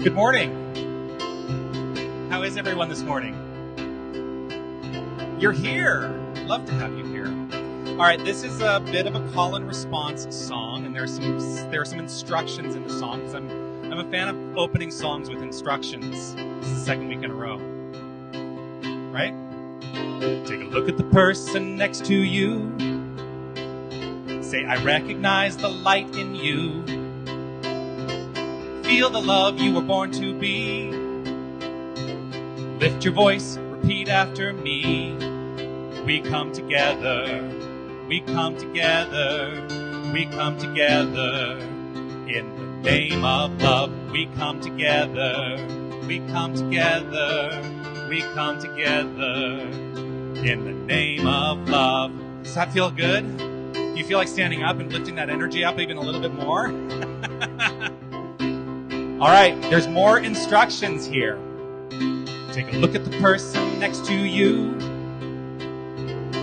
Good morning. How is everyone this morning? You're here. Love to have you here. All right, this is a bit of a call and response song, and there are some instructions in the song because I'm a fan of opening songs with instructions. This is the second week in a row. Right? Take a look at the person next to you. Say, I recognize the light in you. Feel the love you were born to be. Lift your voice, repeat after me. We come together, we come together, we come together. In the name of love, we come together, we come together, we come together. In the name of love. Does that feel good? Do you feel like standing up and lifting that energy up even a little bit more? All right, there's more instructions here. Take a look at the person next to you.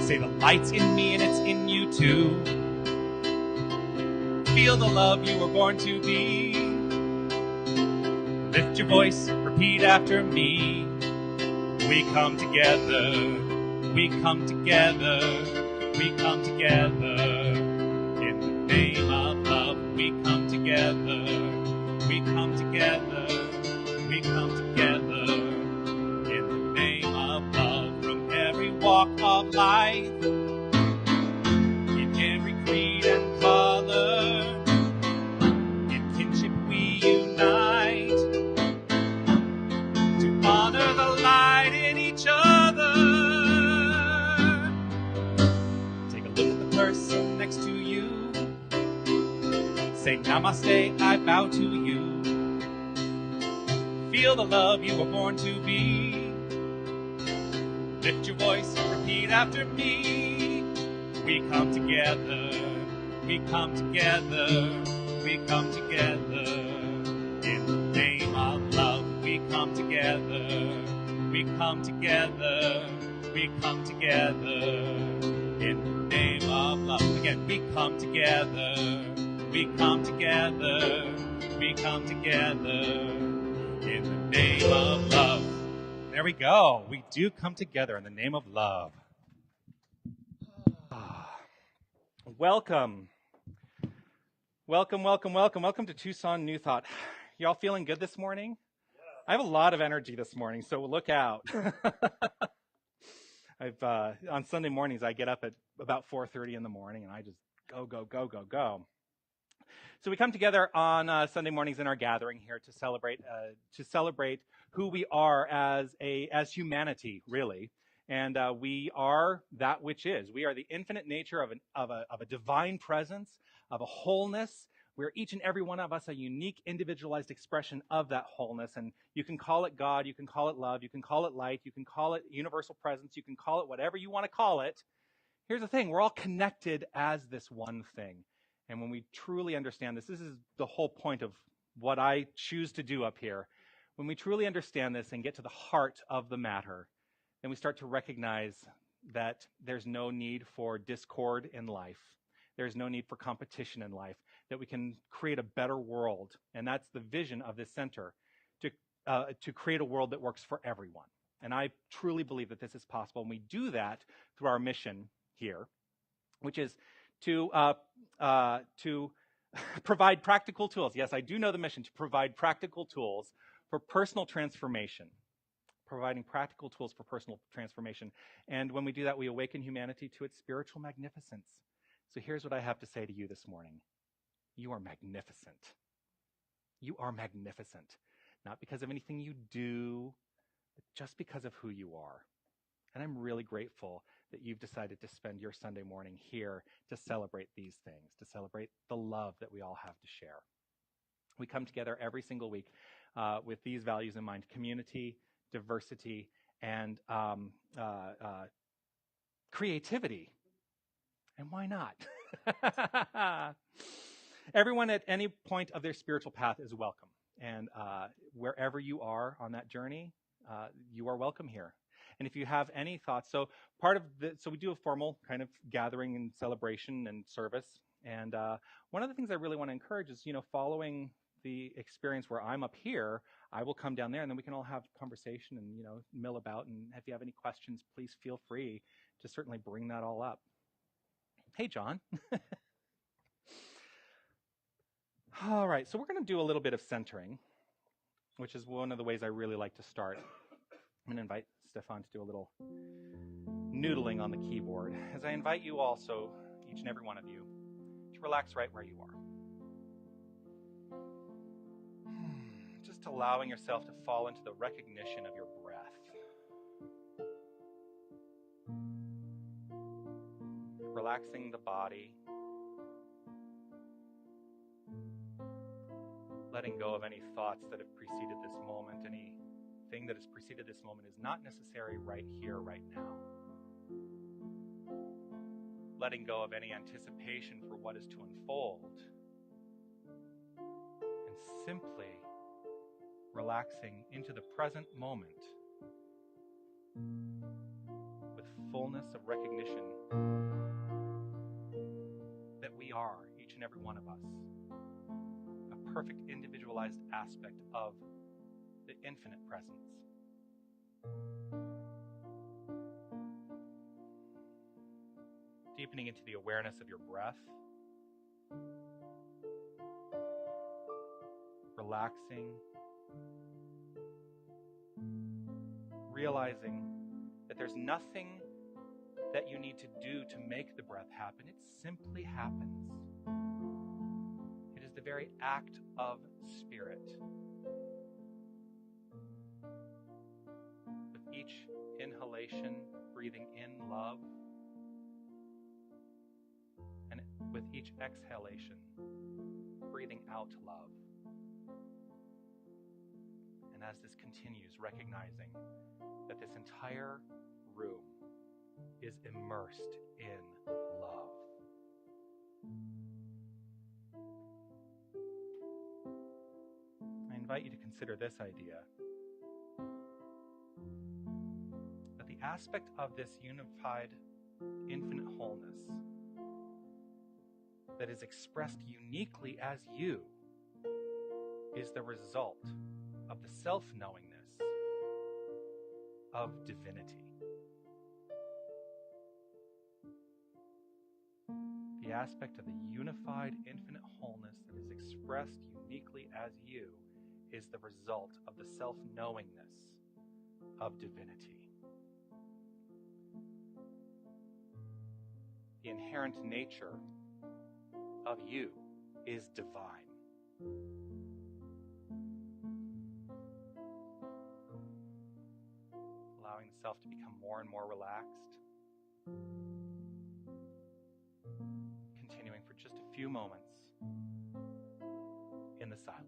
Say the light's in me and it's in you too. Feel the love you were born to be. Lift your voice, repeat after me. We come together, we come together, we come together. In the name of love, we come together. We come together, we come together, in the name of love, from every walk of life, in every creed and color, in kinship we unite, to honor the light in each other. Take a look at the person next to you. Say, Namaste, I bow to you. Feel the love you were born to be. Lift your voice, repeat after me. We come together, we come together, we come together. In the name of love, we come together, we come together, we come together. In the name of love, again, we come together. We come together, we come together, in the name of love. There we go. We do come together in the name of love. Welcome. Welcome, welcome, welcome. Welcome to Tucson New Thought. Y'all feeling good this morning? I have a lot of energy this morning, so look out. On Sunday mornings, I get up at about 4:30 in the morning, and I just go, go, go, go, go. So we come together on Sunday mornings in our gathering here to celebrate who we are as humanity, really, and we are that which is. We are the infinite nature of a divine presence, of a wholeness. We're each and every one of us a unique, individualized expression of that wholeness, and you can call it God, you can call it love, you can call it light, you can call it universal presence, you can call it whatever you want to call it. Here's the thing: we're all connected as this one thing. And when we truly understand this is the whole point of what I choose to do up here. When we truly understand this and get to the heart of the matter, then we start to recognize that there's no need for discord in life. There's no need for competition in life, that we can create a better world. And that's the vision of this center, to create a world that works for everyone. And I truly believe that this is possible. And we do that through our mission here, which is to provide practical tools. Yes, I do know the mission, to provide practical tools for personal transformation. Providing practical tools for personal transformation. And when we do that, we awaken humanity to its spiritual magnificence. So here's what I have to say to you this morning. You are magnificent. You are magnificent. Not because of anything you do, but just because of who you are. And I'm really grateful that you've decided to spend your Sunday morning here to celebrate these things, to celebrate the love that we all have to share. We come together every single week with these values in mind: community, diversity, and creativity. And why not? Everyone at any point of their spiritual path is welcome. And wherever you are on that journey, you are welcome here. And if you have any thoughts, so we do a formal kind of gathering and celebration and service. And one of the things I really want to encourage is, following the experience where I'm up here, I will come down there, and then we can all have conversation and, mill about. And if you have any questions, please feel free to certainly bring that all up. Hey, John. All right, so we're going to do a little bit of centering, which is one of the ways I really like to start. I'm going to invite Stefan to do a little noodling on the keyboard, as I invite you also, each and every one of you, to relax right where you are. Just allowing yourself to fall into the recognition of your breath. Relaxing the body. Letting go of any thoughts that have preceded this moment. Anything that has preceded this moment is not necessary right here, right now. Letting go of any anticipation for what is to unfold. And simply relaxing into the present moment with fullness of recognition that we are, each and every one of us, a perfect individualized aspect of the infinite presence. Deepening into the awareness of your breath. Relaxing. Realizing that there's nothing that you need to do to make the breath happen. It simply happens. It is the very act of spirit. With each inhalation, breathing in love, and with each exhalation, breathing out love. And as this continues, recognizing that this entire room is immersed in love. I invite you to consider this idea, that the aspect of this unified infinite wholeness that is expressed uniquely as you is the result of the self-knowingness of divinity. The aspect of the unified infinite wholeness that is expressed uniquely as you is the result of the self-knowingness of divinity. The inherent nature of you is divine. Allowing the self to become more and more relaxed. Continuing for just a few moments in the silence.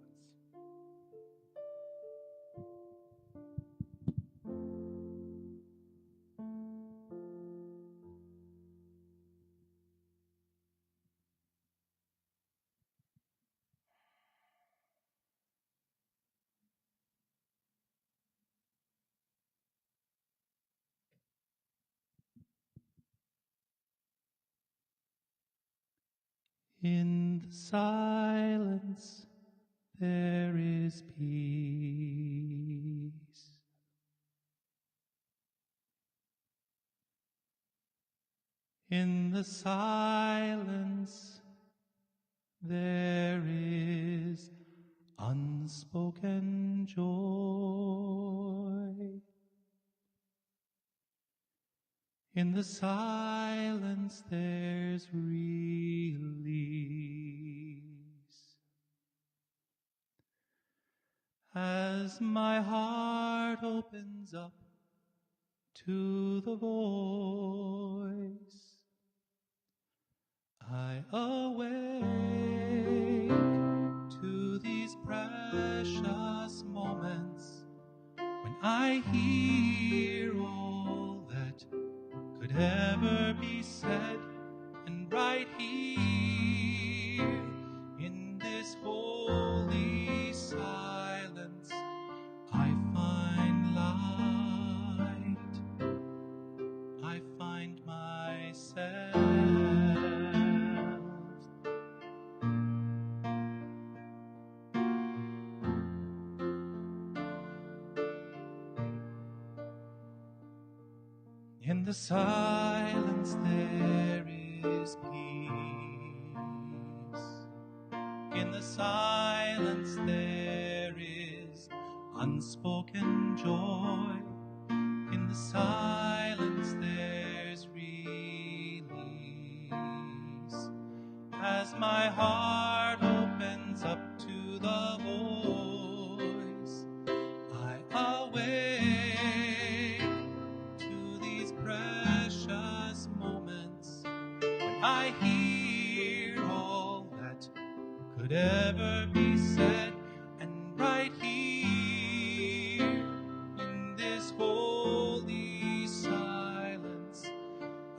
In the silence, there is peace. In the silence, there is unspoken joy. In the silence, there's release. As my heart opens up to the voice, I awake to these precious moments when I hear could ever be said, and right here in this holy silence I find light, I find myself. In the silence there is peace. In the silence there is unspoken joy. In the silence there's release. As my heart opens up to the voice, I awake to these precious moments when I hear all that could ever be said, and right here in this holy silence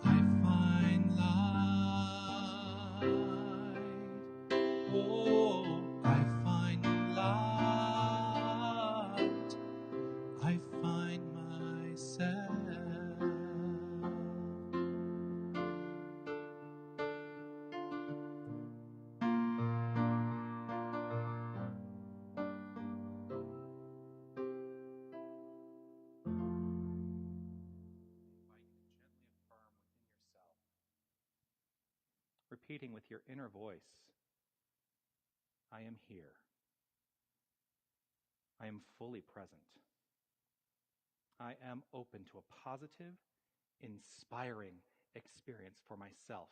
I find light. Oh, I find light. I find myself. Repeating with your inner voice, I am here. I am fully present. I am open to a positive, inspiring experience for myself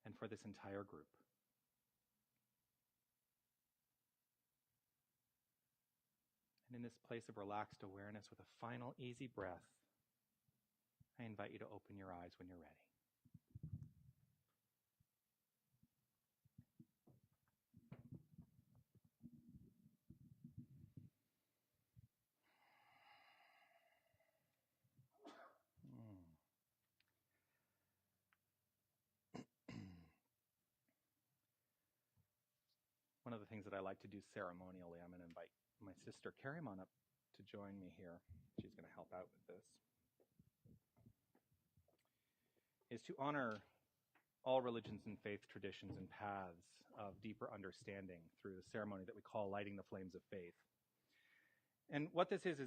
and for this entire group. And in this place of relaxed awareness with a final easy breath, I invite you to open your eyes when you're ready. One of the things that I like to do ceremonially, I'm going to invite my sister Carrie on up to join me here. She's going to help out with this. Is to honor all religions and faith traditions and paths of deeper understanding through the ceremony that we call lighting the flames of faith. And what this is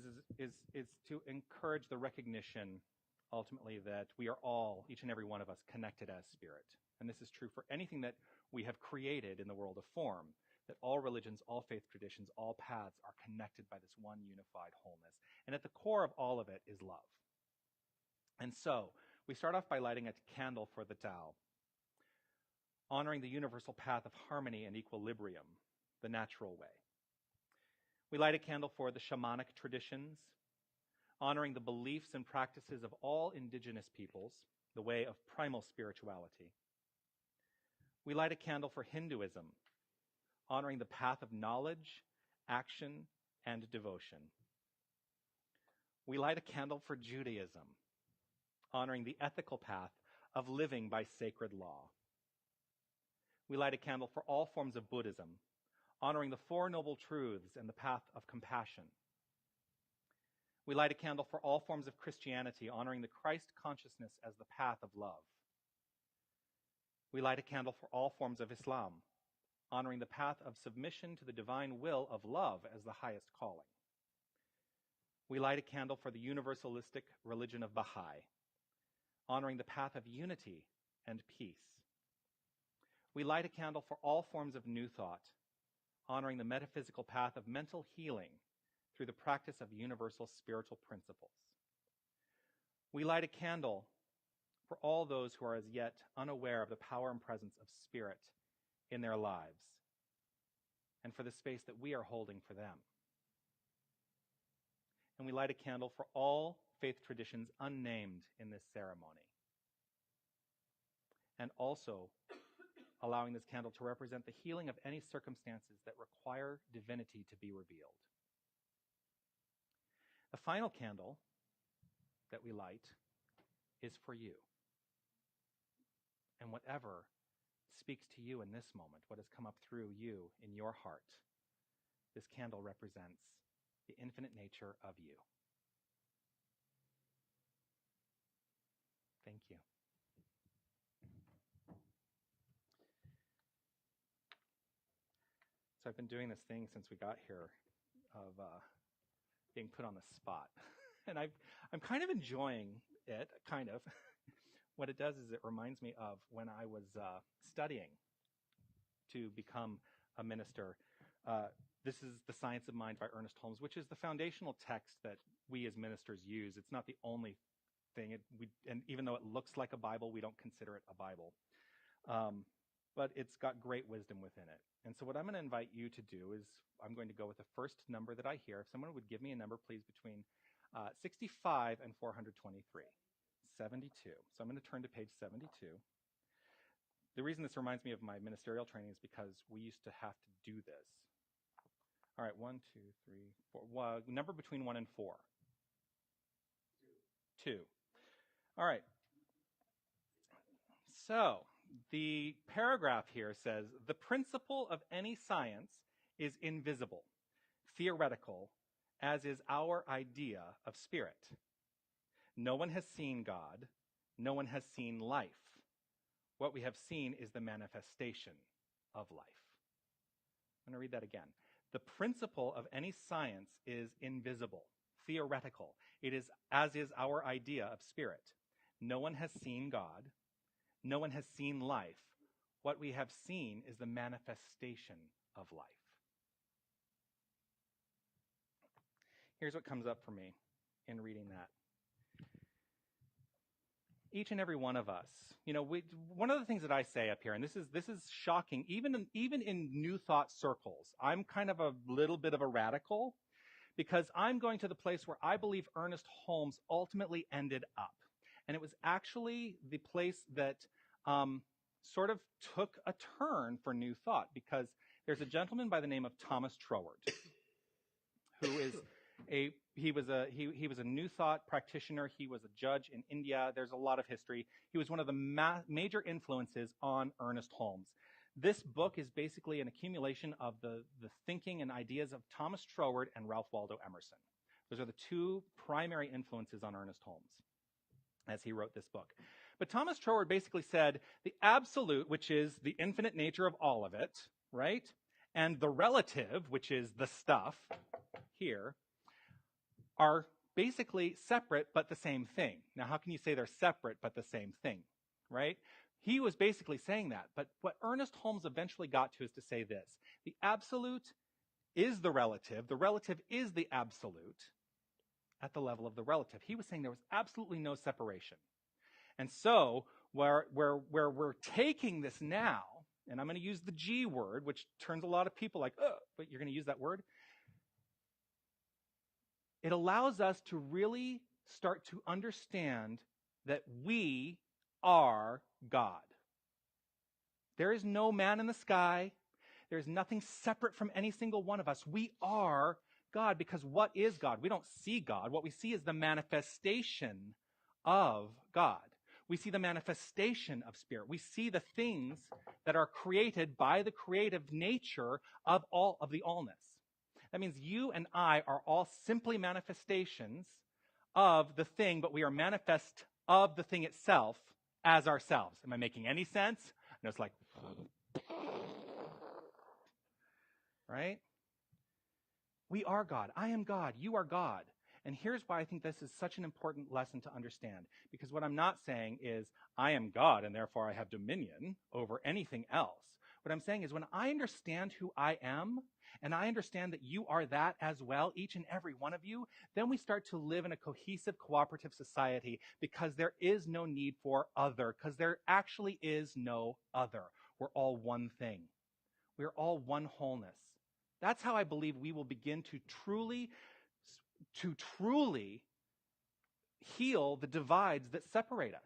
to encourage the recognition, ultimately, that we are all, each and every one of us, connected as spirit. And this is true for anything that we have created in the world of form, that all religions, all faith traditions, all paths are connected by this one unified wholeness. And at the core of all of it is love. And so, we start off by lighting a candle for the Tao, honoring the universal path of harmony and equilibrium, the natural way. We light a candle for the shamanic traditions, honoring the beliefs and practices of all indigenous peoples, the way of primal spirituality. We light a candle for Hinduism, honoring the path of knowledge, action, and devotion. We light a candle for Judaism, honoring the ethical path of living by sacred law. We light a candle for all forms of Buddhism, honoring the Four Noble Truths and the path of compassion. We light a candle for all forms of Christianity, honoring the Christ consciousness as the path of love. We light a candle for all forms of Islam, honoring the path of submission to the divine will of love as the highest calling. We light a candle for the universalistic religion of Baha'i, honoring the path of unity and peace. We light a candle for all forms of New Thought, honoring the metaphysical path of mental healing through the practice of universal spiritual principles. We light a candle for all those who are as yet unaware of the power and presence of spirit in their lives, and for the space that we are holding for them. And we light a candle for all faith traditions unnamed in this ceremony, and also allowing this candle to represent the healing of any circumstances that require divinity to be revealed. The final candle that we light is for you. And whatever speaks to you in this moment, what has come up through you in your heart, this candle represents the infinite nature of you. Thank you. So I've been doing this thing since we got here of being put on the spot. And I'm kind of enjoying it, kind of. What it does is it reminds me of when I was studying to become a minister. This is The Science of Mind by Ernest Holmes, which is the foundational text that we as ministers use. It's not the only thing. And even though it looks like a Bible, we don't consider it a Bible. But it's got great wisdom within it. And so what I'm going to invite you to do is I'm going to go with the first number that I hear. If someone would give me a number, please, between 65 and 423. 72. So I'm going to turn to page 72. The reason this reminds me of my ministerial training is because we used to have to do this. All right, 1, 2, 3, 4. Well, number between 1 and 4. 2. All right. So the paragraph here says, the principle of any science is invisible, theoretical, as is our idea of spirit. No one has seen God. No one has seen life. What we have seen is the manifestation of life. I'm going to read that again. The principle of any science is invisible, theoretical. It is as is our idea of spirit. No one has seen God. No one has seen life. What we have seen is the manifestation of life. Here's what comes up for me in reading that. Each and every one of us, one of the things that I say up here, and this is shocking, even in New Thought circles, I'm kind of a little bit of a radical, because I'm going to the place where I believe Ernest Holmes ultimately ended up. And it was actually the place that sort of took a turn for New Thought, because there's a gentleman by the name of Thomas Troward, who is he was a New Thought practitioner. He was a judge in India. There's a lot of history. He was one of the major influences on Ernest Holmes. This book is basically an accumulation of the thinking and ideas of Thomas Troward and Ralph Waldo Emerson. Those are the two primary influences on Ernest Holmes as he wrote this book. But Thomas Troward basically said the absolute, which is the infinite nature of all of it, right? And the relative, which is the stuff here, are basically separate but the same thing. Now, how can you say they're separate but the same thing, right? He was basically saying that. But what Ernest Holmes eventually got to is to say this. The absolute is the relative is the absolute at the level of the relative. He was saying there was absolutely no separation. And so where we're taking this now, and I'm going to use the G word, which turns a lot of people like, oh, but you're going to use that word? It allows us to really start to understand that we are God. There is no man in the sky. There is nothing separate from any single one of us. We are God, because what is God? We don't see God. What we see is the manifestation of God. We see the manifestation of spirit. We see the things that are created by the creative nature of all of the allness. That means you and I are all simply manifestations of the thing, but we are manifest of the thing itself as ourselves. Am I making any sense? And it's like, right? We are God. I am God. You are God. And here's why I think this is such an important lesson to understand. Because what I'm not saying is, I am God and therefore I have dominion over anything else. What I'm saying is, when I understand who I am, and I understand that you are that as well, each and every one of you, then we start to live in a cohesive, cooperative society, because there is no need for other, because there actually is no other. We're all one thing. We're all one wholeness. That's how I believe we will begin to truly heal the divides that separate us,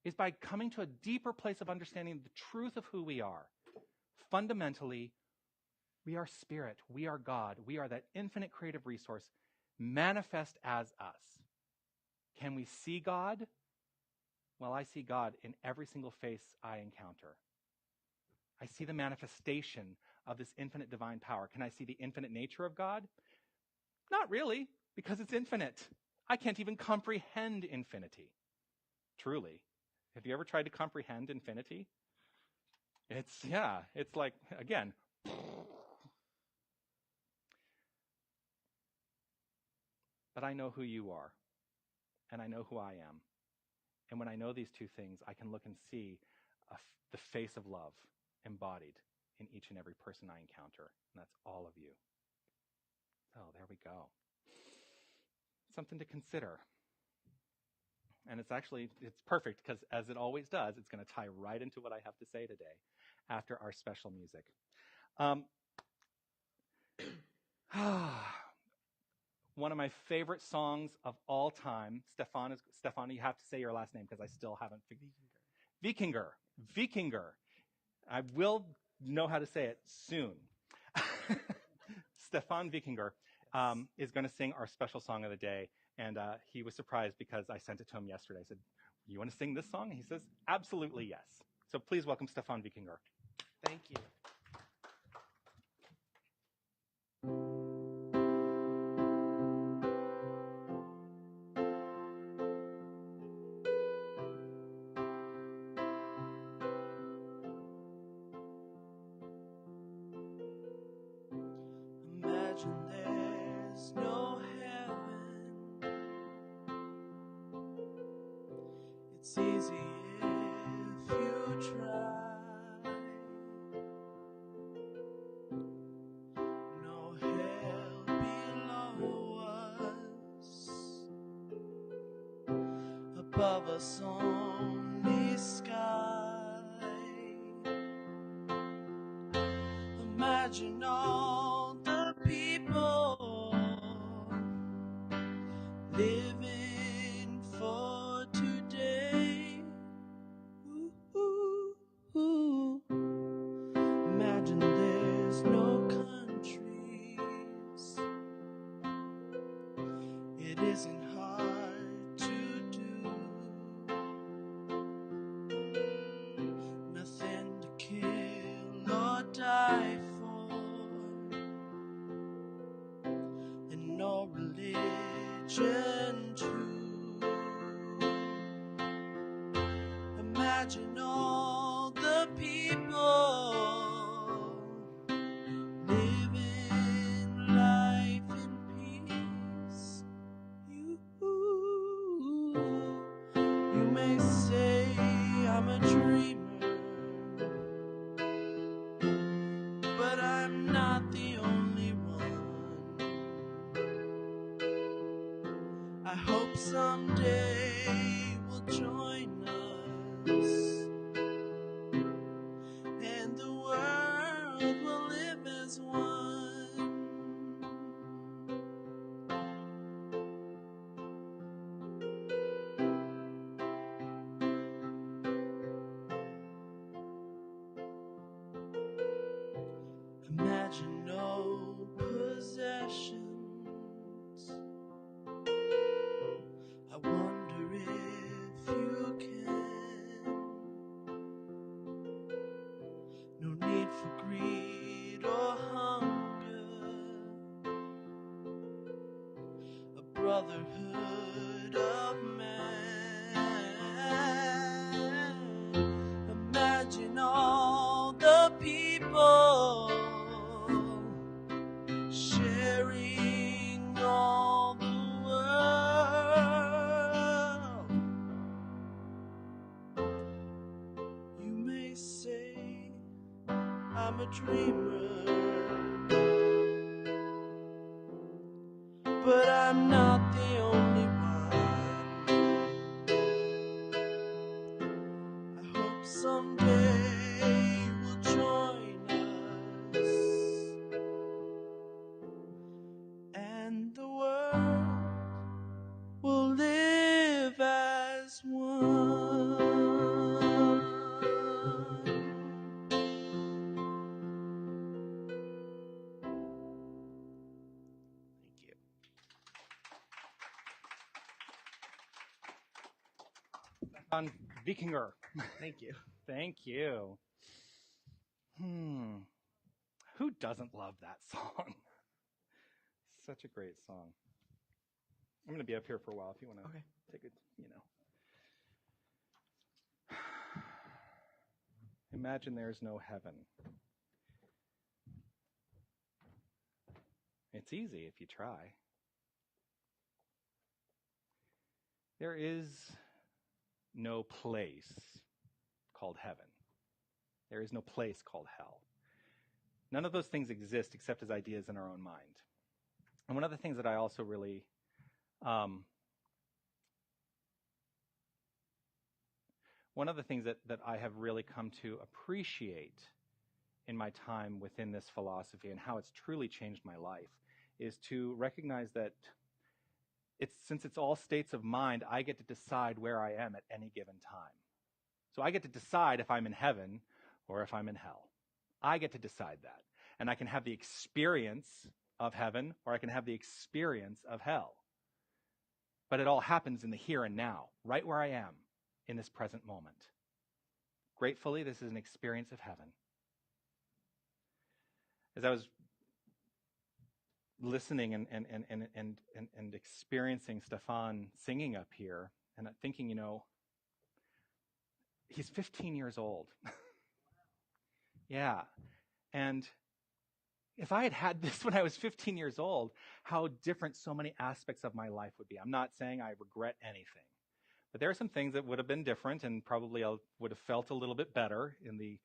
is by coming to a deeper place of understanding the truth of who we are. Fundamentally, we are spirit. We are God. We are that infinite creative resource manifest as us. Can we see God? Well, I see God in every single face I encounter. I see the manifestation of this infinite divine power. Can I see the infinite nature of God? Not really, because it's infinite. I can't even comprehend infinity. Truly. Have you ever tried to comprehend infinity? It's like, again, but I know who you are, and I know who I am. And when I know these two things, I can look and see the face of love embodied in each and every person I encounter, and that's all of you. So there we go. Something to consider. And it's perfect, because as it always does, it's going to tie right into what I have to say today after our special music. One of my favorite songs of all time. Stefan, you have to say your last name because I still haven't figured it. Vikinger. I will know how to say it soon. Stefan Vikinger is going to sing our special song of the day. And he was surprised because I sent it to him yesterday. I said, "You want to sing this song?" And he says, "Absolutely, yes." So please welcome Stefan Vikinger. Thank you. Imagine there's no heaven. It's easy if you try. No hell below us, above us only sky. Imagine all the people living for today. Ooh, ooh, ooh. Imagine there's no countries. It isn't hard to do. Nothing to kill or die for, and no religion too. Imagine all the people living life in peace. You may say I'm a dreamer, but I'm not the only one. I hope someday we'll join us, and the world will live as one. Imagine no possessions. I wonder if you can. No need for greed or hunger. A brotherhood of man. Imagine all the people sharing all the world. You may say I'm a dreamer, but I'm not the only one. I hope someday we'll join us, and the world will live as one. Thank you. Stefan Vikinger. Thank you. Thank you. Who doesn't love that song? Such a great song. I'm going to be up here for a while if you want to take it, Imagine there's no heaven. It's easy if you try. There is no place called heaven. There is no place called hell. None of those things exist except as ideas in our own mind. And one of the things that I also really one of the things that I have really come to appreciate in my time within this philosophy and how it's truly changed my life is to recognize that since it's all states of mind, I get to decide where I am at any given time. So I get to decide if I'm in heaven or if I'm in hell. I get to decide that. And I can have the experience of heaven or I can have the experience of hell. But it all happens in the here and now, right where I am in this present moment. Gratefully, this is an experience of heaven. As I was listening and experiencing Stefan singing up here, and thinking, he's 15 years old. Yeah. And if I had had this when I was 15 years old, how different so many aspects of my life would be. I'm not saying I regret anything, but there are some things that would have been different and probably I would have felt a little bit better in the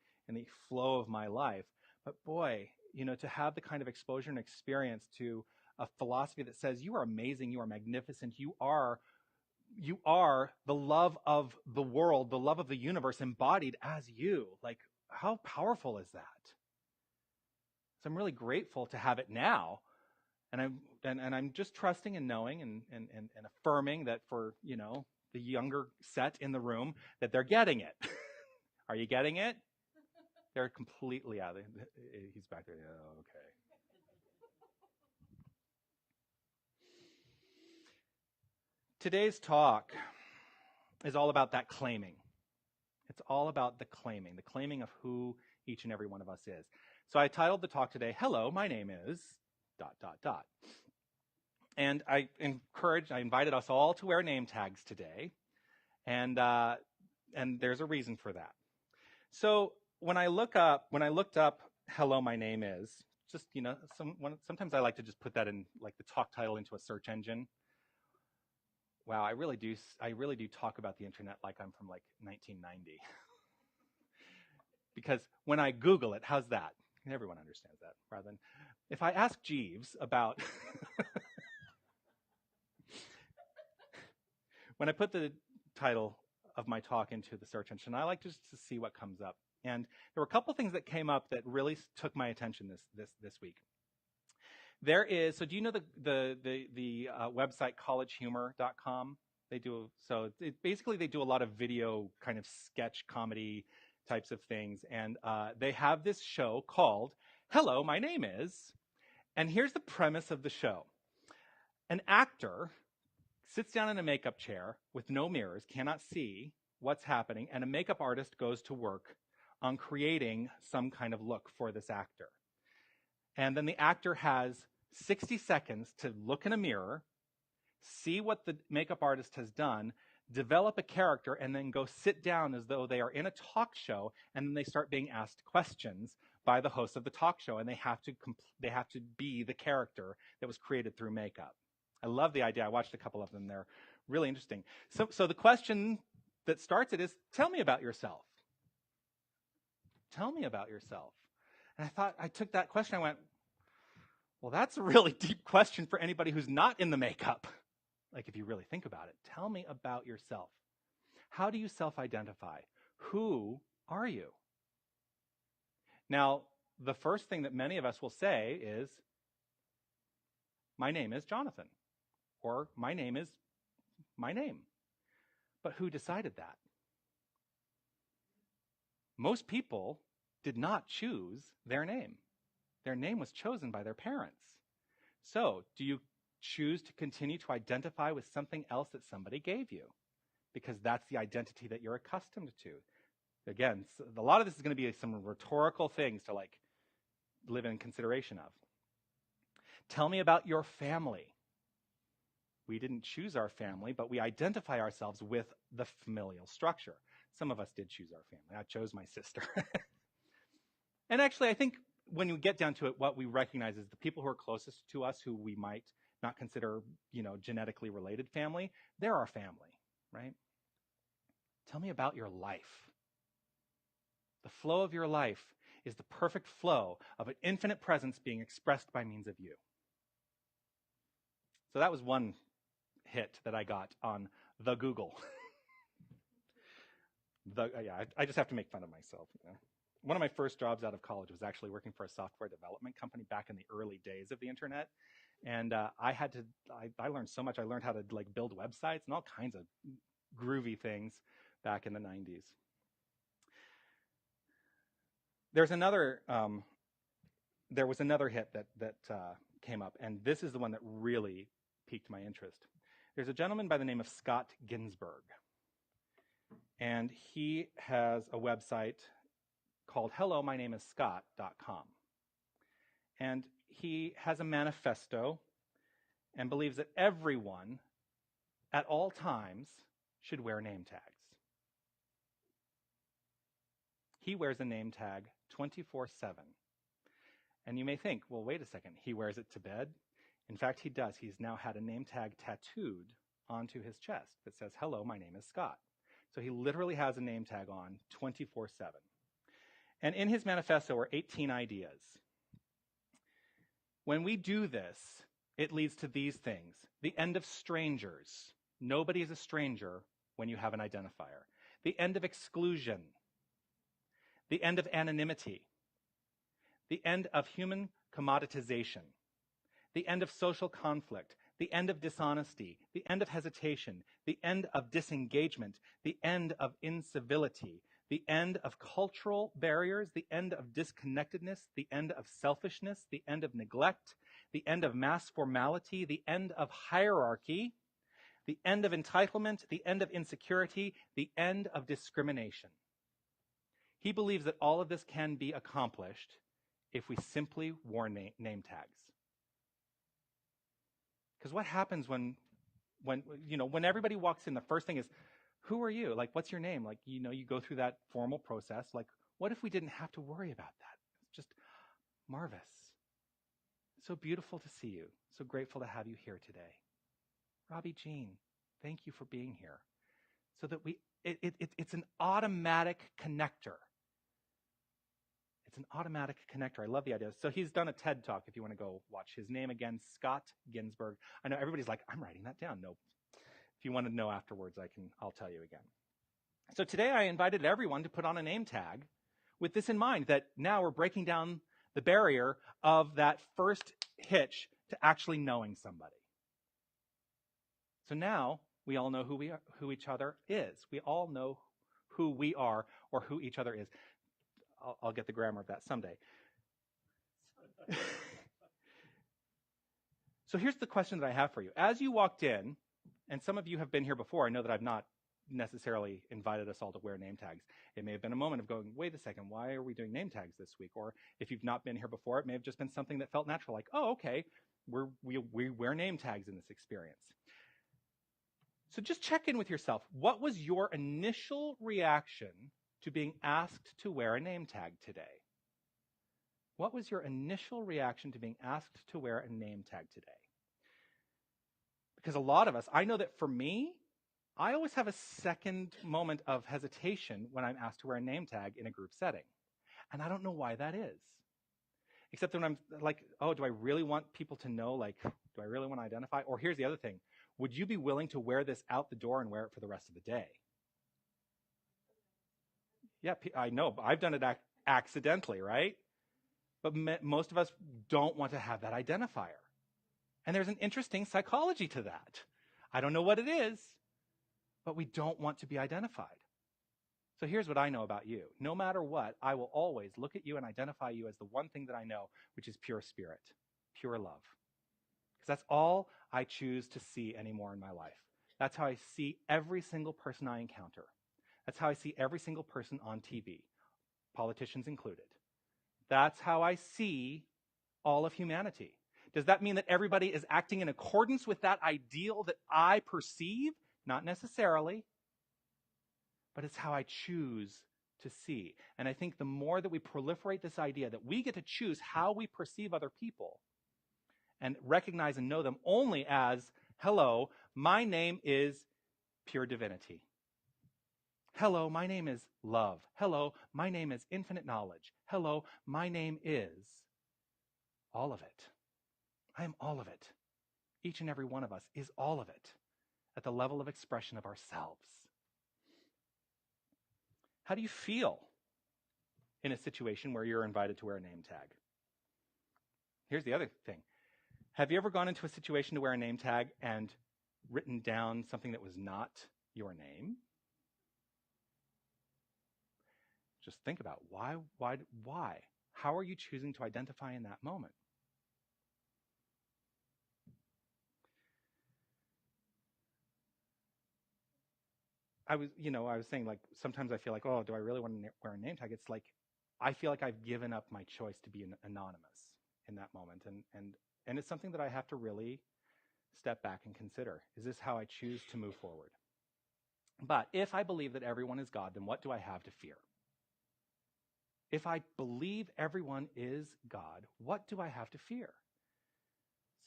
flow of my life. But boy, to have the kind of exposure and experience to a philosophy that says you are amazing, you are magnificent, you are the love of the world, the love of the universe embodied as you. Like, how powerful is that? So I'm really grateful to have it now. And I'm just trusting and knowing and affirming that for, the younger set in the room, that they're getting it. Are you getting it? They're completely out of it. He's back there. Oh, okay. Today's talk is all about that claiming. It's all about the claiming of who each and every one of us is. So I titled the talk today, Hello, my name is ... And I invited us all to wear name tags today. And there's a reason for that. So when I looked up, Hello, my name is, just, sometimes I like to just put that in, like, the talk title into a search engine. Wow, I really do talk about the internet like I'm from, like, 1990. Because when I Google it, how's that? Everyone understands that. Rather than, if I ask Jeeves about, when I put the title of my talk into the search engine, I like just to see what comes up. And there were a couple things that came up that really took my attention this week. There is, so do you know the website collegehumor.com? They do, so basically they do a lot of video kind of sketch comedy types of things. And they have this show called Hello, my name is. And here's the premise of the show. An actor sits down in a makeup chair with no mirrors, cannot see what's happening, and a makeup artist goes to work on creating some kind of look for this actor. And then the actor has 60 seconds to look in a mirror, see what the makeup artist has done, develop a character, and then go sit down as though they are in a talk show, and then they start being asked questions by the host of the talk show, and they have to be the character that was created through makeup. I love the idea. I watched a couple of them. They're really interesting. So the question that starts it is, tell me about yourself. Tell me about yourself. And I took that question, I went, well, that's a really deep question for anybody who's not in the makeup. Like, if you really think about it, tell me about yourself. How do you self-identify? Who are you? Now, the first thing that many of us will say is, my name is Jonathan, or my name is my name. But who decided that? Most people did not choose their name. Their name was chosen by their parents. So, do you choose to continue to identify with something else that somebody gave you? because that's the identity that you're accustomed to. Again, a lot of this is going to be some rhetorical things to like live in consideration of. Tell me about your family. We didn't choose our family, but we identify ourselves with the familial structure. Some of us did choose our family. I chose my sister. And actually, I think when you get down to it, what we recognize is the people who are closest to us, who we might not consider, genetically related family, they're our family, right? Tell me about your life. The flow of your life is the perfect flow of an infinite presence being expressed by means of you. So that was one hit that I got on the Google. I just have to make fun of myself. One of my first jobs out of college was actually working for a software development company back in the early days of the internet. And I learned so much. I learned how to like build websites and all kinds of groovy things back in the 90s. There was another hit that came up, and this is the one that really piqued my interest. There's a gentleman by the name of Scott Ginsberg, and he has a website called HelloMyNameIsScott.com. And he has a manifesto and believes that everyone at all times should wear name tags. He wears a name tag 24/7. And you may think, well, wait a second, he wears it to bed? In fact, he does. He's now had a name tag tattooed onto his chest that says, "Hello, my name is Scott." So he literally has a name tag on 24/7. And in his manifesto are 18 ideas. When we do this, it leads to these things. The end of strangers. Nobody is a stranger when you have an identifier. The end of exclusion. The end of anonymity. The end of human commoditization. The end of social conflict. The end of dishonesty. The end of hesitation. The end of disengagement. The end of incivility. The end of cultural barriers, the end of disconnectedness, the end of selfishness, the end of neglect, the end of mass formality, the end of hierarchy, the end of entitlement, the end of insecurity, the end of discrimination. He believes that all of this can be accomplished if we simply wore name tags. Because what happens when everybody walks in, the first thing is, who are you? Like, what's your name? Like, you go through that formal process. Like, what if we didn't have to worry about that? It's just marvelous. So beautiful to see you. So grateful to have you here today. Robbie Jean, thank you for being here. So that it's an automatic connector. It's an automatic connector. I love the idea. So he's done a TED Talk if you want to go watch. His name again, Scott Ginsberg. I know everybody's like, I'm writing that down. Nope. If you want to know afterwards, I'll tell you again. So today I invited everyone to put on a name tag with this in mind, that now we're breaking down the barrier of that first hitch to actually knowing somebody. So now we all know who each other is. We all know who we are or who each other is. I'll get the grammar of that someday. So here's the question that I have for you. As you walked in, and some of you have been here before. I know that I've not necessarily invited us all to wear name tags. It may have been a moment of going, wait a second, why are we doing name tags this week? Or if you've not been here before, it may have just been something that felt natural, like, oh, okay, we wear name tags in this experience. So just check in with yourself. What was your initial reaction to being asked to wear a name tag today? What was your initial reaction to being asked to wear a name tag today? Because a lot of us, I know that for me, I always have a second moment of hesitation when I'm asked to wear a name tag in a group setting. And I don't know why that is. Except when I'm like, oh, do I really want people to know? Like, do I really want to identify? Or here's the other thing. Would you be willing to wear this out the door and wear it for the rest of the day? Yeah, I know. I've done it accidentally, right? But most of us don't want to have that identifier. And there's an interesting psychology to that. I don't know what it is, but we don't want to be identified. So here's what I know about you. No matter what, I will always look at you and identify you as the one thing that I know, which is pure spirit, pure love. Because that's all I choose to see anymore in my life. That's how I see every single person I encounter. That's how I see every single person on TV, politicians included. That's how I see all of humanity. Does that mean that everybody is acting in accordance with that ideal that I perceive? Not necessarily, but it's how I choose to see. And I think the more that we proliferate this idea that we get to choose how we perceive other people and recognize and know them only as, hello, my name is pure divinity. Hello, my name is love. Hello, my name is infinite knowledge. Hello, my name is all of it. I am all of it. Each and every one of us is all of it at the level of expression of ourselves. How do you feel in a situation where you're invited to wear a name tag? Here's the other thing. Have you ever gone into a situation to wear a name tag and written down something that was not your name? Just think about why? How are you choosing to identify in that moment? I was saying, like, sometimes I feel like, oh, do I really want to wear a name tag? It's like, I feel like I've given up my choice to be anonymous in that moment. And it's something that I have to really step back and consider. Is this how I choose to move forward? But if I believe that everyone is God, then what do I have to fear? If I believe everyone is God, what do I have to fear?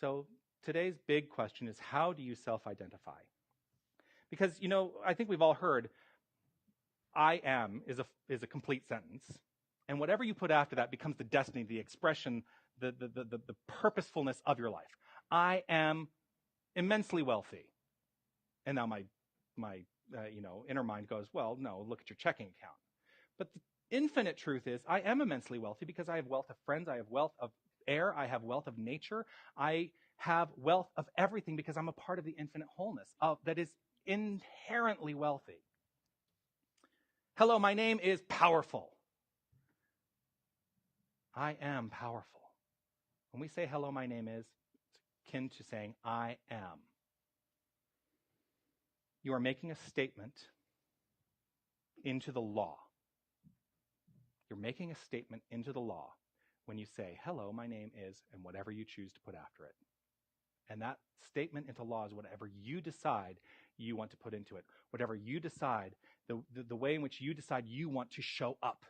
So today's big question is, how do you self-identify? Because, I think we've all heard, I am is a complete sentence. And whatever you put after that becomes the destiny, the expression, the purposefulness of your life. I am immensely wealthy. And now my inner mind goes, well, no, look at your checking account. But the infinite truth is, I am immensely wealthy because I have wealth of friends, I have wealth of air, I have wealth of nature, I have wealth of everything because I'm a part of the infinite wholeness that is inherently wealthy. Hello, my name is powerful. I am powerful. When we say hello, my name is, it's akin to saying I am. You are making a statement into the law. You're making a statement into the law when you say, hello, my name is, and whatever you choose to put after it. And that statement into law is whatever you decide you want to put into it. Whatever you decide, the way in which you decide you want to show up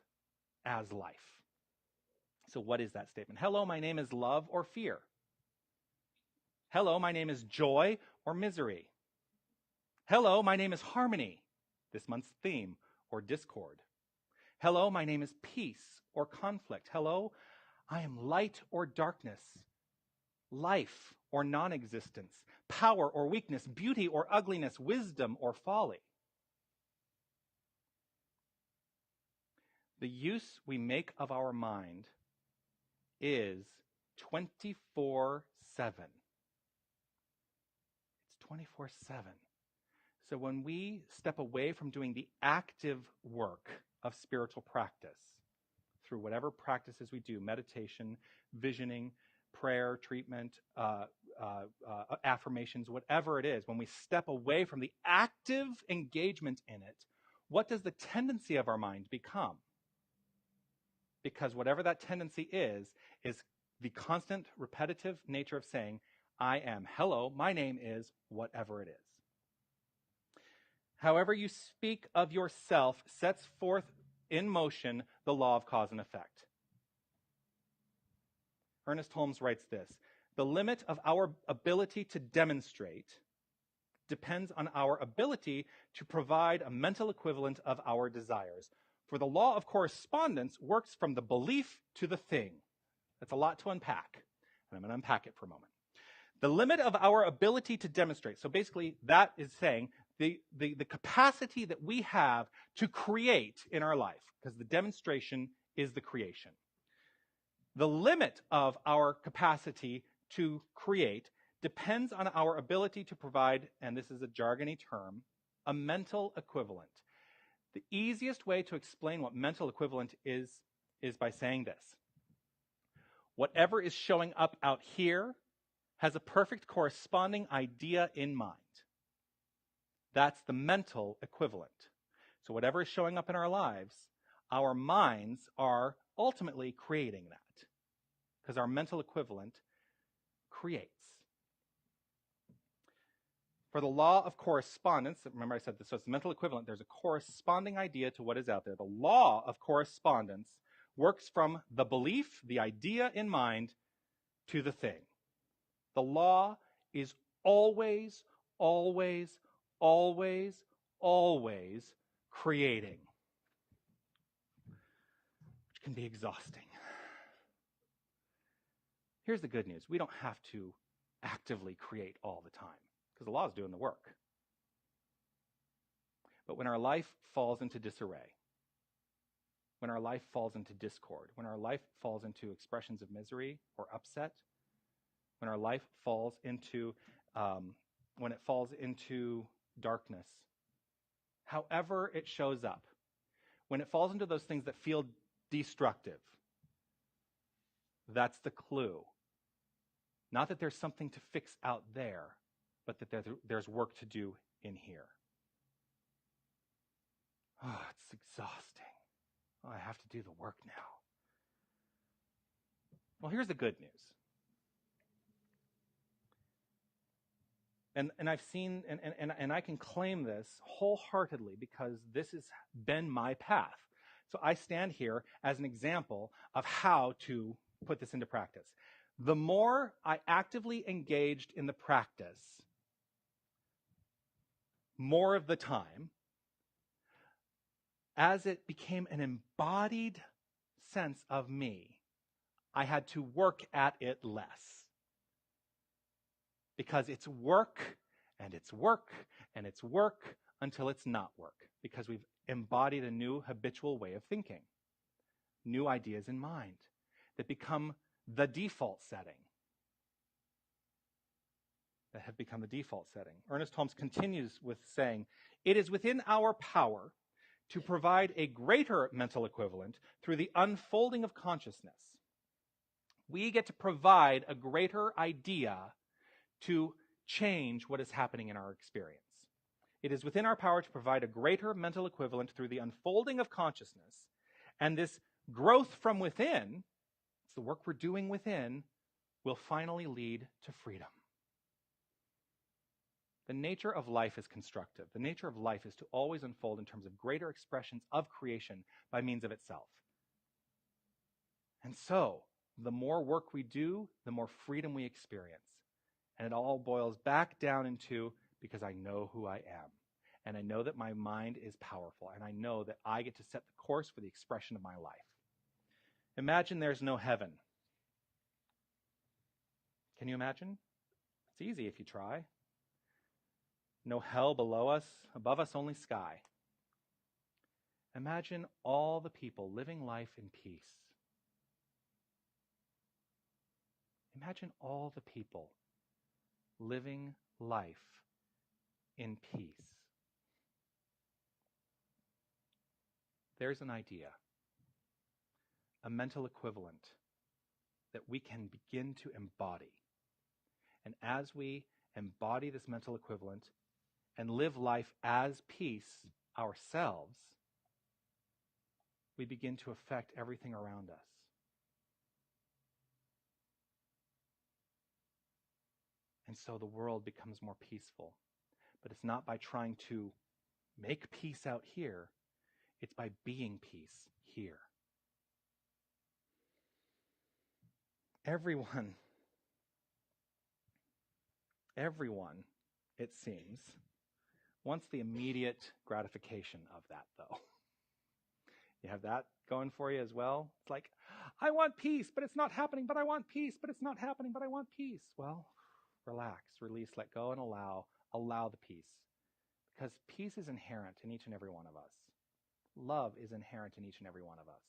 as life. So what is that statement? Hello, my name is love or fear. Hello, my name is joy or misery. Hello, my name is harmony, this month's theme, or discord. Hello, my name is peace or conflict. Hello, I am light or darkness, life or non-existence, power or weakness, beauty or ugliness, wisdom or folly. The use we make of our mind is 24/7. It's 24/7. So when we step away from doing the active work of spiritual practice, through whatever practices we do, meditation, visioning, prayer, treatment, affirmations, whatever it is, when we step away from the active engagement in it, what does the tendency of our mind become? Because whatever that tendency is the constant repetitive nature of saying, I am, hello, my name is, whatever it is. However you speak of yourself sets forth in motion the law of cause and effect. Ernest Holmes writes this: the limit of our ability to demonstrate depends on our ability to provide a mental equivalent of our desires. For the law of correspondence works from the belief to the thing. That's a lot to unpack, and I'm going to unpack it for a moment. The limit of our ability to demonstrate. So basically, that is saying the capacity that we have to create in our life, because the demonstration is the creation. The limit of our capacity to create depends on our ability to provide, and this is a jargony term, a mental equivalent. The easiest way to explain what mental equivalent is by saying this. Whatever is showing up out here has a perfect corresponding idea in mind. That's the mental equivalent. So whatever is showing up in our lives, our minds are ultimately creating that, because our mental equivalent creates. For the law of correspondence, remember I said this, so it's the mental equivalent, there's a corresponding idea to what is out there. The law of correspondence works from the belief, the idea in mind, to the thing. The law is always, always, always, always creating, which can be exhausting. Here's the good news. We don't have to actively create all the time, because the law is doing the work. But when our life falls into disarray, when our life falls into discord, when our life falls into expressions of misery or upset, when our life falls into, when it falls into darkness, however it shows up, when it falls into those things that feel destructive, that's the clue. Not that there's something to fix out there, but that there's work to do in here. Oh, it's exhausting. Oh, I have to do the work now. Well, here's the good news. And I've seen, and I can claim this wholeheartedly because this has been my path. So I stand here as an example of how to put this into practice. The more I actively engaged in the practice, more of the time, as it became an embodied sense of me, I had to work at it less. Because it's work, and it's work, and it's work until it's not work. Because we've embodied a new habitual way of thinking. New ideas in mind that become the default setting. That have become the default setting. Ernest Holmes continues with saying, "It is within our power to provide a greater mental equivalent through the unfolding of consciousness. We get to provide a greater idea to change what is happening in our experience. It is within our power to provide a greater mental equivalent through the unfolding of consciousness, and this growth from within, it's the work we're doing within, will finally lead to freedom." The nature of life is constructive. The nature of life is to always unfold in terms of greater expressions of creation by means of itself. And so, the more work we do, the more freedom we experience. And it all boils back down into, because I know who I am. And I know that my mind is powerful. And I know that I get to set the course for the expression of my life. Imagine there's no heaven. Can you imagine? It's easy if you try. No hell below us, above us only sky. Imagine all the people living life in peace. Imagine all the people living life in peace. There's an idea, a mental equivalent that we can begin to embody. And as we embody this mental equivalent and live life as peace ourselves, we begin to affect everything around us. And so the world becomes more peaceful. But it's not by trying to make peace out here, it's by being peace here. Everyone, it seems, wants the immediate gratification of that, though. You have that going for you as well? It's like, I want peace, but it's not happening, but I want peace, but it's not happening, but I want peace. Well, relax, release, let go, and allow the peace. Because peace is inherent in each and every one of us. Love is inherent in each and every one of us.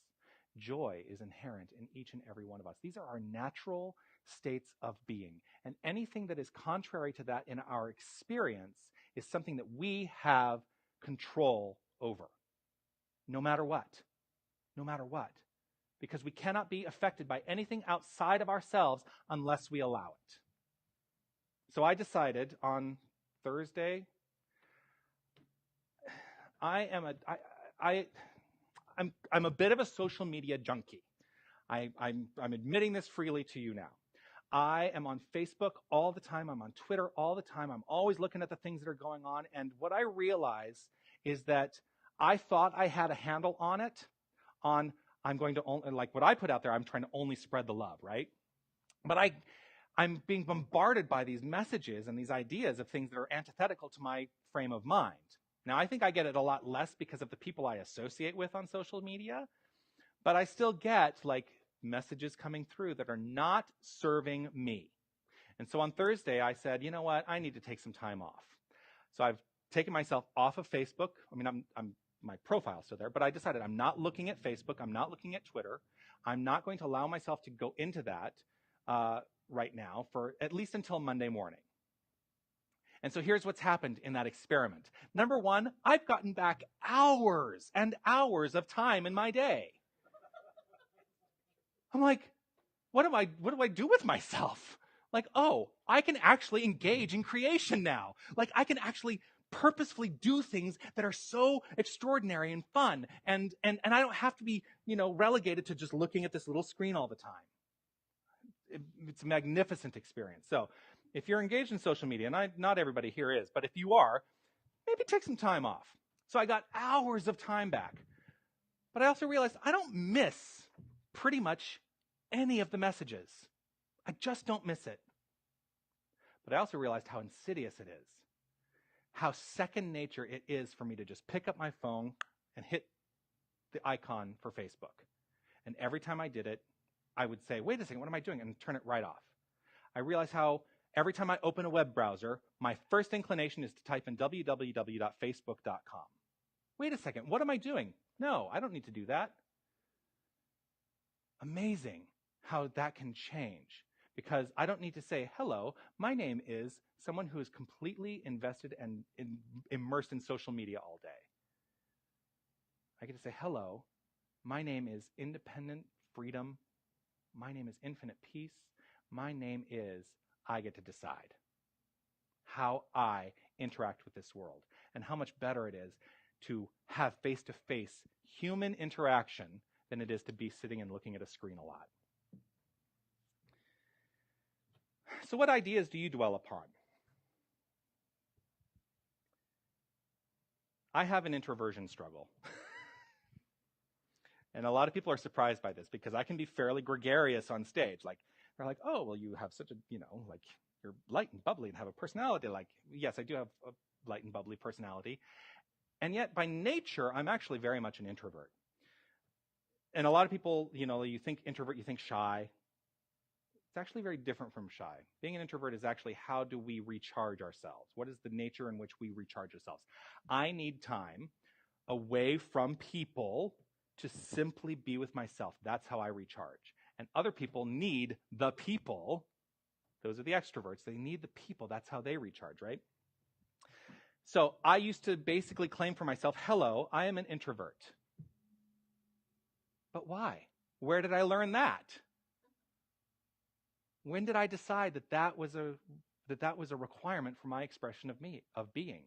Joy is inherent in each and every one of us. These are our natural states of being. And anything that is contrary to that in our experience is something that we have control over. No matter what. No matter what. Because we cannot be affected by anything outside of ourselves unless we allow it. So I decided on Thursday, I'm a bit of a social media junkie. I'm admitting this freely to you now. I am on Facebook all the time. I'm on Twitter all the time. I'm always looking at the things that are going on. And what I realize is that I thought I had a handle on it, I'm going to only, like what I put out there, I'm trying to only spread the love, right? But I'm being bombarded by these messages and these ideas of things that are antithetical to my frame of mind. Now, I think I get it a lot less because of the people I associate with on social media, but I still get like messages coming through that are not serving me. And so on Thursday, I said, you know what? I need to take some time off. So I've taken myself off of Facebook. I mean, my profile's still there, but I decided I'm not looking at Facebook. I'm not looking at Twitter. I'm not going to allow myself to go into that right now for at least until Monday morning. And so here's what's happened in that experiment. Number one, I've gotten back hours and hours of time in my day. I'm like, what do I do with myself? Like, oh, I can actually engage in creation now. Like, I can actually purposefully do things that are so extraordinary and fun. And I don't have to be, relegated to just looking at this little screen all the time. It's a magnificent experience. So if you're engaged in social media, and not everybody here is, but if you are, maybe take some time off. So I got hours of time back. But I also realized I don't miss pretty much any of the messages. I just don't miss it. But I also realized how insidious it is. How second nature it is for me to just pick up my phone and hit the icon for Facebook. And every time I did it, I would say, wait a second, what am I doing? And turn it right off. I realized how every time I open a web browser, my first inclination is to type in www.facebook.com. Wait a second, what am I doing? No, I don't need to do that. Amazing how that can change, because I don't need to say, hello, my name is someone who is completely invested and immersed in social media all day. I get to say, hello, my name is independent freedom. My name is infinite peace. My name is, I get to decide how I interact with this world, and how much better it is to have face-to-face human interaction than it is to be sitting and looking at a screen a lot. So what ideas do you dwell upon? I have an introversion struggle. And a lot of people are surprised by this because I can be fairly gregarious on stage. Like, they're like, oh, well, you have such a, like, you're light and bubbly and have a personality. Like, yes, I do have a light and bubbly personality. And yet, by nature, I'm actually very much an introvert. And a lot of people, you think introvert, you think shy. It's actually very different from shy. Being an introvert is actually, how do we recharge ourselves? What is the nature in which we recharge ourselves? I need time away from people to simply be with myself. That's how I recharge. And other people need the people. Those are the extroverts. They need the people. That's how they recharge, right? So I used to basically claim for myself, hello, I am an introvert. But why? Where did I learn that? When did I decide that was a requirement for my expression of being?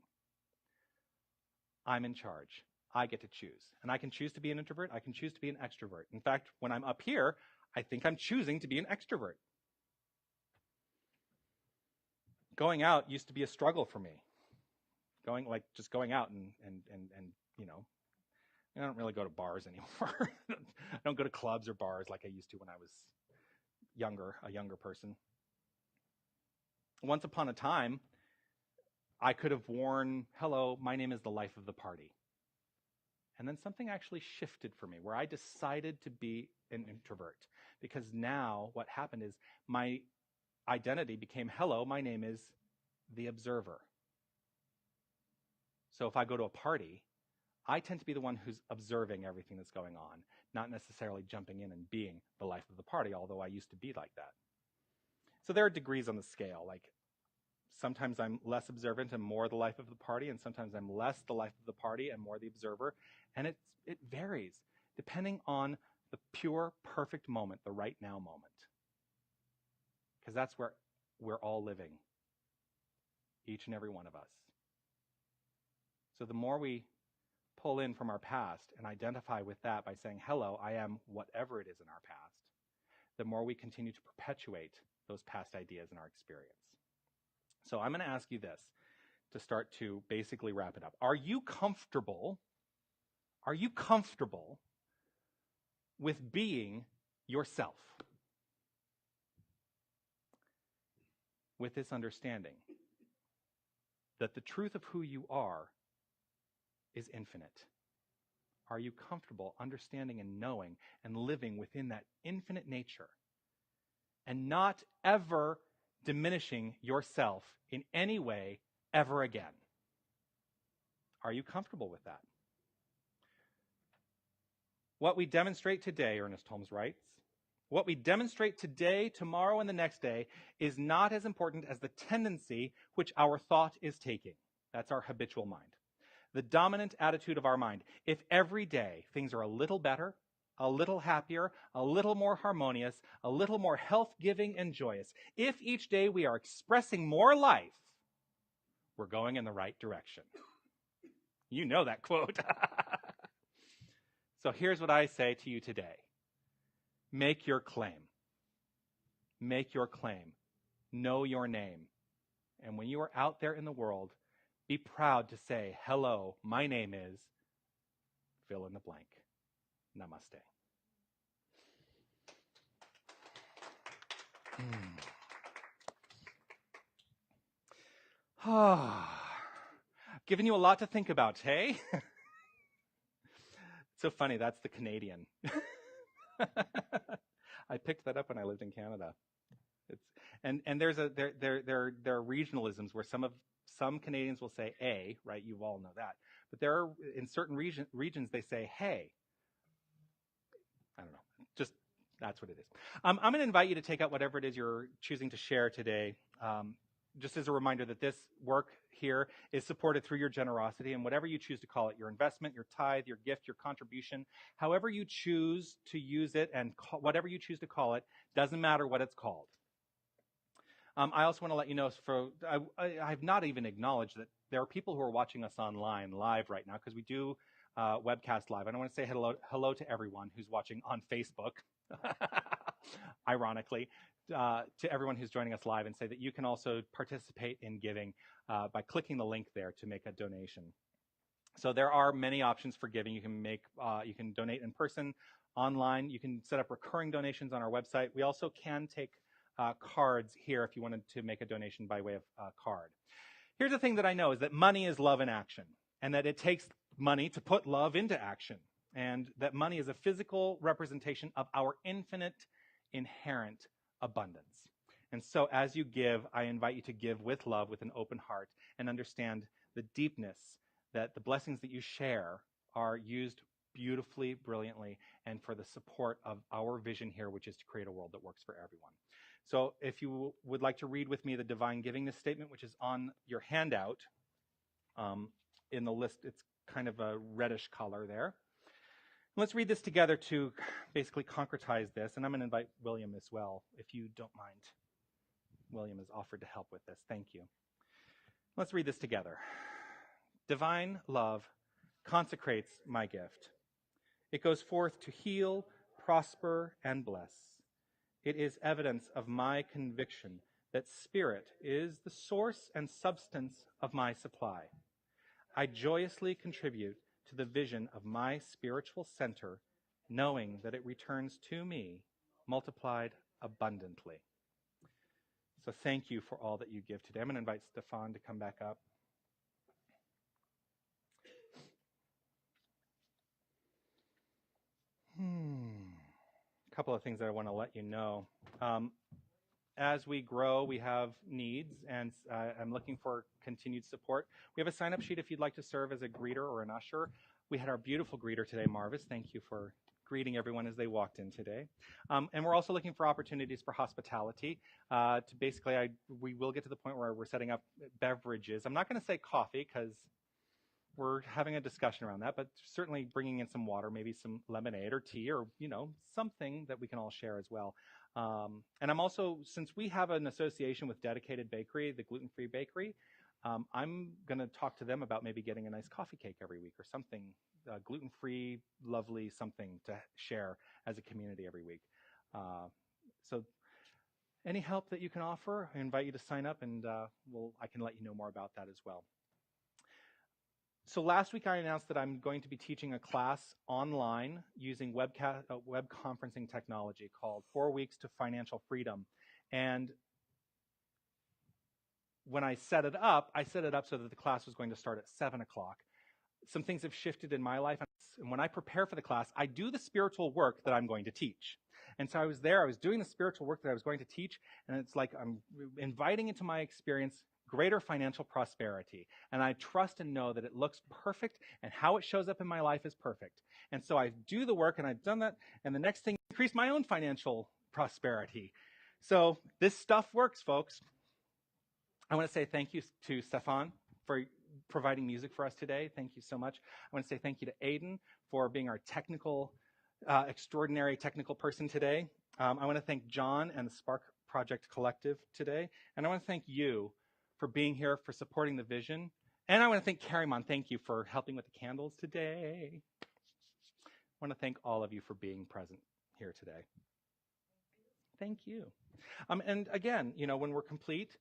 I'm in charge. I get to choose. And I can choose to be an introvert. I can choose to be an extrovert. In fact, when I'm up here, I think I'm choosing to be an extrovert. Going out used to be a struggle for me. Going out and I don't really go to bars anymore. I don't go to clubs or bars like I used to when I was a younger person. Once upon a time, I could have worn, hello, my name is the life of the party. And then something actually shifted for me where I decided to be an introvert, because now what happened is my identity became, hello, my name is the observer. So if I go to a party, I tend to be the one who's observing everything that's going on, not necessarily jumping in and being the life of the party, although I used to be like that. So there are degrees on the scale. Like, sometimes I'm less observant and more the life of the party, and sometimes I'm less the life of the party and more the observer. And it varies depending on the pure, perfect moment, the right now moment. Because that's where we're all living, each and every one of us. So the more we pull in from our past and identify with that by saying, hello, I am whatever it is in our past, the more we continue to perpetuate those past ideas in our experience. So I'm going to ask you this to start to basically wrap it up. Are you comfortable with being yourself? With this understanding that the truth of who you are is infinite. Are you comfortable understanding and knowing and living within that infinite nature and not ever diminishing yourself in any way ever again? Are you comfortable with that? What we demonstrate today, Ernest Holmes writes, what we demonstrate today, tomorrow, and the next day is not as important as the tendency which our thought is taking. That's our habitual mind. The dominant attitude of our mind. If every day things are a little better, a little happier, a little more harmonious, a little more health-giving and joyous, if each day we are expressing more life, we're going in the right direction. You know that quote. So here's what I say to you today. Make your claim. Make your claim. Know your name. And when you are out there in the world, be proud to say, hello, my name is, fill in the blank. Namaste. Giving you a lot to think about, hey? So funny, that's the Canadian. I picked that up when I lived in Canada. And there are regionalisms where some Canadians will say "a," right? You all know that. But there are in certain regions they say "hey." I don't know. Just that's what it is. I'm going to invite you to take out whatever it is you're choosing to share today. Just as a reminder that this work here is supported through your generosity, and whatever you choose to call it, your investment, your tithe, your gift, your contribution, however you choose to use it and whatever you choose to call it, doesn't matter what it's called. I also want to let you know, I've not even acknowledged that there are people who are watching us online live right now, because we do webcast live. And I want to say hello to everyone who's watching on Facebook, ironically, to everyone who's joining us live, and say that you can also participate in giving by clicking the link there to make a donation. So there are many options for giving. You can donate in person, online. You can set up recurring donations on our website. We also can take cards here if you wanted to make a donation by way of card. Here's the thing that I know is that money is love in action, and that it takes money to put love into action, and that money is a physical representation of our infinite, inherent abundance. And so as you give, I invite you to give with love, with an open heart, and understand the deepness that the blessings that you share are used beautifully, brilliantly, and for the support of our vision here, which is to create a world that works for everyone. So if you would like to read with me the Divine Givingness Statement, which is on your handout in the list, it's kind of a reddish color there. Let's read this together to basically concretize this, and I'm going to invite William as well, if you don't mind. William has offered to help with this. Thank you. Let's read this together. Divine love consecrates my gift. It goes forth to heal, prosper, and bless. It is evidence of my conviction that spirit is the source and substance of my supply. I joyously contribute to the vision of my spiritual center, knowing that it returns to me multiplied abundantly. So thank you for all that you give today. I'm going to invite Stefan to come back up. A couple of things that I want to let you know. As we grow, we have needs, and I'm looking for continued support. We have a sign-up sheet if you'd like to serve as a greeter or an usher. We had our beautiful greeter today, Marvis. Thank you for greeting everyone as they walked in today. And we're also looking for opportunities for hospitality. We will get to the point where we're setting up beverages. I'm not going to say coffee because we're having a discussion around that, but certainly bringing in some water, maybe some lemonade or tea or, something that we can all share as well. And I'm also, since we have an association with Dedicated Bakery, the gluten-free bakery, I'm going to talk to them about maybe getting a nice coffee cake every week or something, gluten-free, lovely something to share as a community every week. So any help that you can offer, I invite you to sign up, and I can let you know more about that as well. So last week I announced that I'm going to be teaching a class online using web conferencing technology called 4 Weeks to Financial Freedom. And when I set it up so that the class was going to start at 7 o'clock. Some things have shifted in my life, and when I prepare for the class, I do the spiritual work that I'm going to teach. And so I was doing the spiritual work that I was going to teach, and it's like I'm inviting into my experience greater financial prosperity. And I trust and know that it looks perfect, and how it shows up in my life is perfect. And so I do the work, and I've done that, and the next thing, increase my own financial prosperity. So this stuff works, folks. I want to say thank you to Stefan for providing music for us today. Thank you so much. I want to say thank you to Aiden for being our extraordinary technical person today. I want to thank John and the Spark Project Collective today. And I want to thank you for being here, for supporting the vision. And I want to thank Carrymon. Thank you for helping with the candles today. I want to thank all of you for being present here today. Thank you. And again, when we're complete,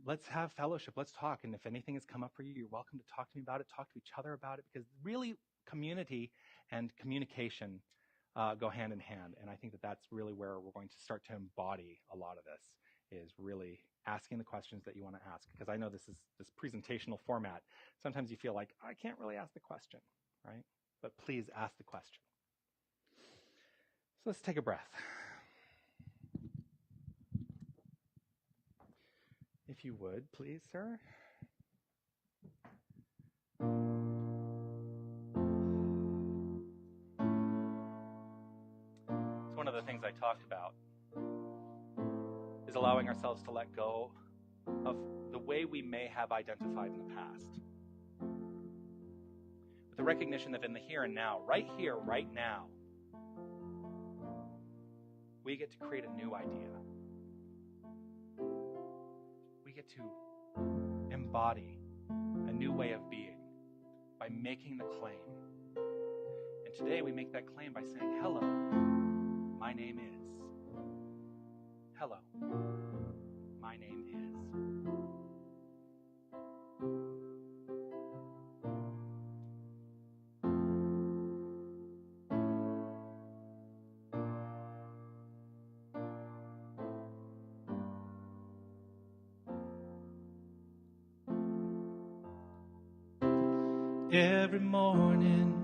let's have fellowship. Let's talk. And if anything has come up for you, you're welcome to talk to me about it, talk to each other about it, because really community and communication go hand in hand. And I think that that's really where we're going to start to embody a lot of this, is really asking the questions that you want to ask. Because I know this is this presentational format. Sometimes you feel like, I can't really ask the question, right? But please ask the question. So let's take a breath. If you would, please, sir. It's one of the things I talked about, is allowing ourselves to let go of the way we may have identified in the past. With the recognition that in the here and now, right here, right now, we get to create a new idea. We get to embody a new way of being by making the claim. And today we make that claim by saying, hello, my name is. Hello, my name is. Every morning,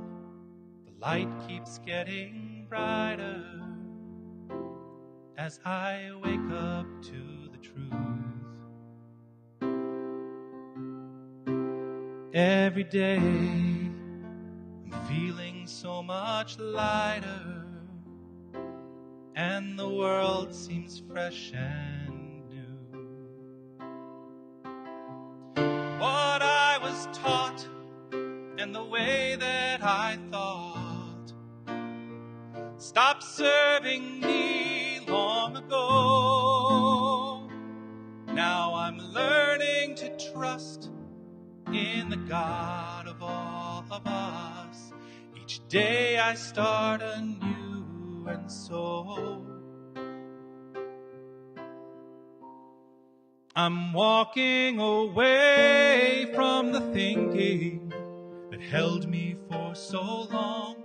the light keeps getting brighter as I wake up to the truth. Every day, I'm feeling so much lighter, and the world seems fresh and new. What I was taught and the way that I thought stopped serving me long ago. Now I'm learning to trust in the God of all of us. Each day I start anew, and so I'm walking away from the thinking that held me for so long.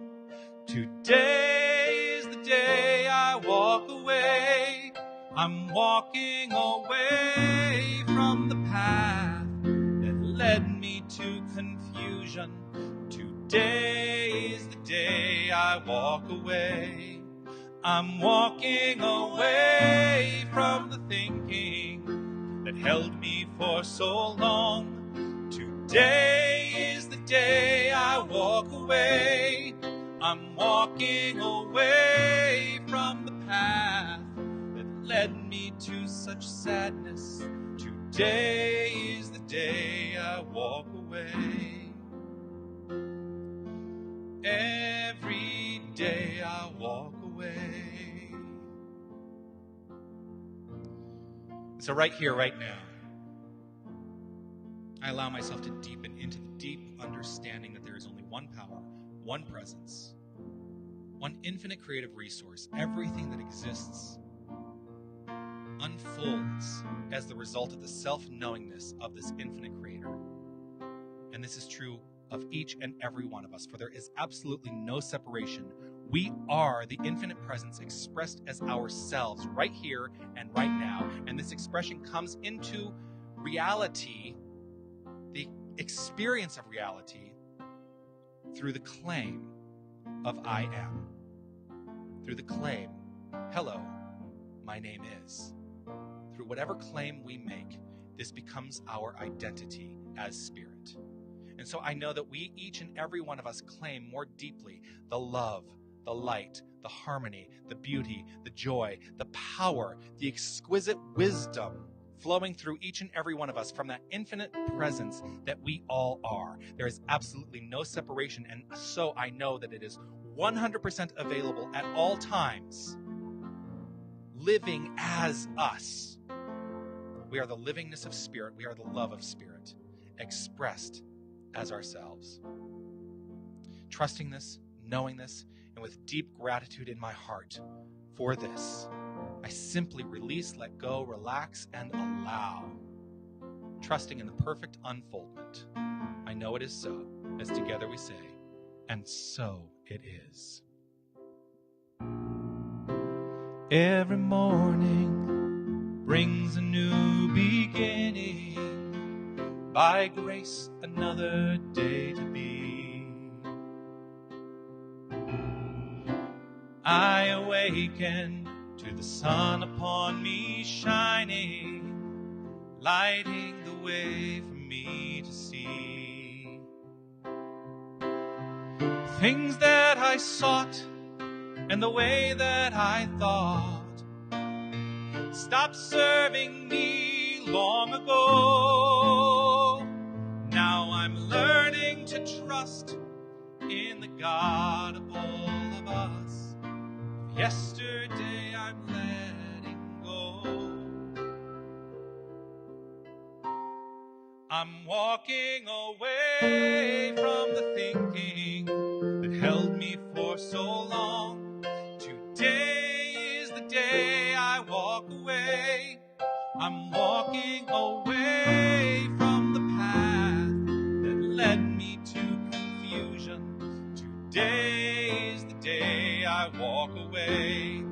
Today is the day I walk away. I'm walking away from the path that led me to confusion. Today is the day I walk away. I'm walking away from the thinking that held me for so long. Today is the day I walk away. I'm walking away from the path that led me to such sadness. Today is the day I walk away. Every day I walk away. So right here, right now, I allow myself to deepen into the deep understanding that there is only one power, one presence, one infinite creative resource. Everything that exists unfolds as the result of the self-knowingness of this infinite creator. And this is true of each and every one of us, for there is absolutely no separation. We are the infinite presence expressed as ourselves right here and right now. And this expression comes into reality, the experience of reality, through the claim of I am. Through the claim, hello, my name is. Through whatever claim we make, this becomes our identity as spirit. And so I know that we, each and every one of us, claim more deeply the love, the light, the harmony, the beauty, the joy, the power, the exquisite wisdom flowing through each and every one of us from that infinite presence that we all are. There is absolutely no separation, and so I know that it is 100% available at all times, living as us. We are the livingness of spirit. We are the love of spirit, expressed as ourselves. Trusting this, knowing this, and with deep gratitude in my heart for this, I simply release, let go, relax, and allow, trusting in the perfect unfoldment. I know it is so, as together we say, and so it is. Every morning brings a new beginning. By grace, another day to be. I awaken to the sun upon me shining, lighting the way for me to see. Things that I sought and the way that I thought stopped serving me long ago. Now I'm learning to trust in the God of all of us. Yesterday I'm letting go. I'm walking away from the thinking that held me for so long. Today is the day I walk away. I'm walking away from the path that led me to confusion. Today is the day I walk away.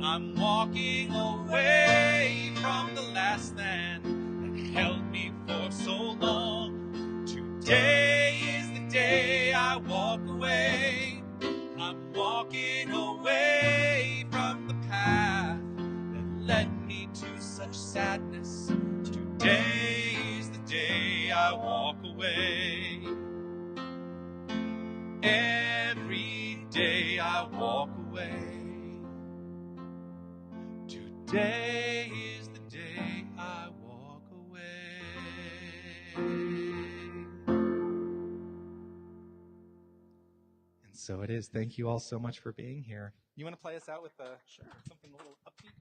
I'm walking away from the last stand that held me for so long. Today is the day I walk away. I'm walking away from the path that led me to such sadness. Today is the day I walk away. Every day I walk away. Today is the day I walk away. And so it is. Thank you all so much for being here. You want to play us out with something a little upbeat?